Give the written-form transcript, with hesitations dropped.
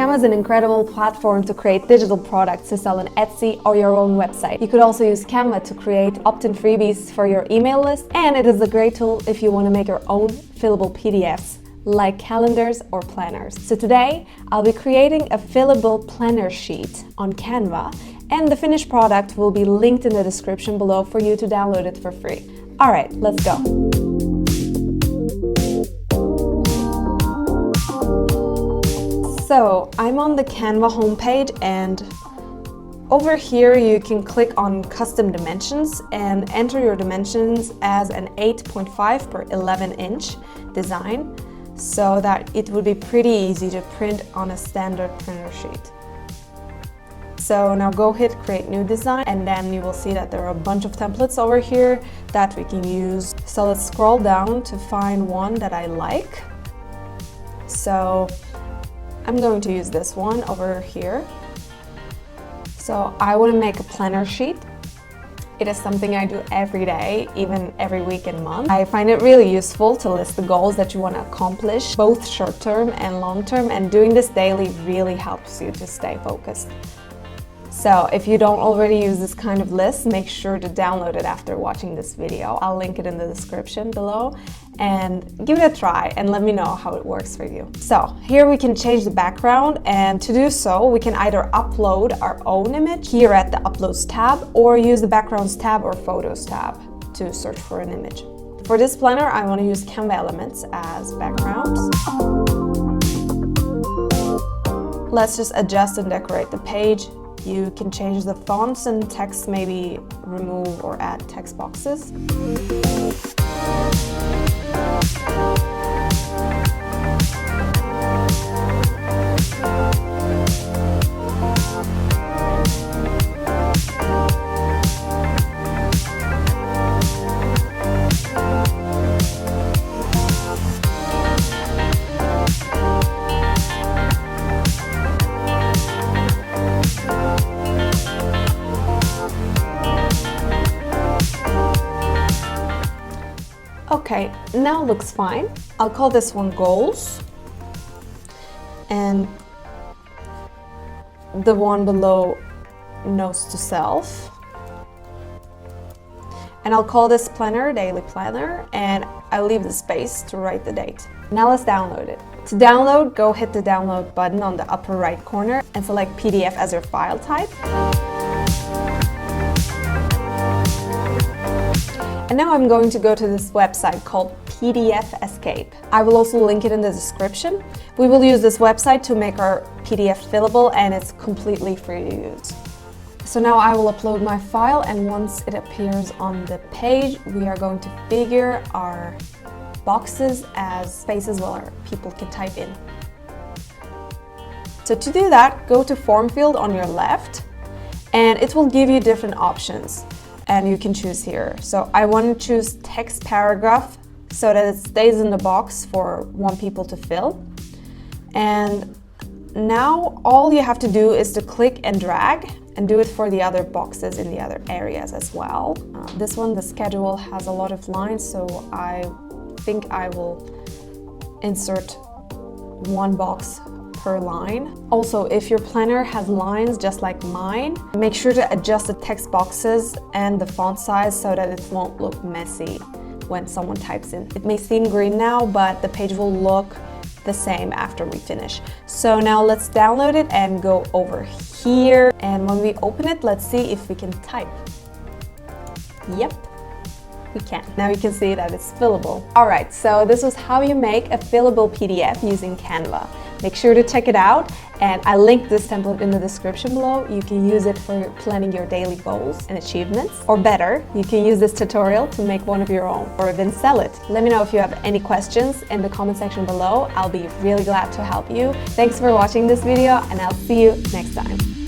Canva is an incredible platform to create digital products to sell on Etsy or your own website. You could also use Canva to create opt-in freebies for your email list, and it is a great tool if you want to make your own fillable PDFs like calendars or planners. So today, I'll be creating a fillable planner sheet on Canva, and the finished product will be linked in the description below for you to download it for free. All right, let's go. So I'm on the Canva homepage, and over here you can click on custom dimensions and enter your dimensions as an 8.5 by 11 inch design so that it would be pretty easy to print on a standard printer sheet. So now go hit create new design, and then you will see that there are a bunch of templates over here that we can use. So let's scroll down to find one that I like. So I'm going to use this one over here. So I want to make a planner sheet. It is something I do every day, even every week and month. I find it really useful to list the goals that you want to accomplish, both short-term and long-term, and doing this daily really helps you to stay focused. So if you don't already use this kind of list, make sure to download it after watching this video. I'll link it in the description below, and give it a try and let me know how it works for you. So here we can change the background, and to do so, we can either upload our own image here at the Uploads tab, or use the Backgrounds tab or Photos tab to search for an image. For this planner, I want to use Canva Elements as backgrounds. Let's just adjust and decorate the page. You can change the fonts and text, maybe remove or add text boxes. Okay, now looks fine. I'll call this one Goals, and the one below Notes to Self. And I'll call this Planner Daily Planner, and I'll leave the space to write the date. Now let's download it. To download, go hit the download button on the upper right corner and select PDF as your file type. And now I'm going to go to this website called PDF Escape. I will also link it in the description. We will use this website to make our PDF fillable, and it's completely free to use. So now I will upload my file, and once it appears on the page, we are going to figure our boxes as spaces where people can type in. So to do that, go to Form field on your left, and it will give you different options. And you can choose here. So I want to choose text paragraph so that it stays in the box for one people to fill. And now all you have to do is to click and drag, and do it for the other boxes in the other areas as well. This one, the schedule, has a lot of lines, so I think I will insert one box per line. Also, if your planner has lines just like mine, make sure to adjust the text boxes and the font size so that it won't look messy when someone types in. It may seem green now, but the page will look the same after we finish. So now let's download it and go over here. And when we open it, let's see if we can type. Yep, we can. Now you can see that it's fillable. All right, so this was how you make a fillable PDF using Canva. Make sure to check it out, and I linked this template in the description below. You can use it for planning your daily goals and achievements. Or better, you can use this tutorial to make one of your own or even sell it. Let me know if you have any questions in the comment section below. I'll be really glad to help you. Thanks for watching this video, and I'll see you next time.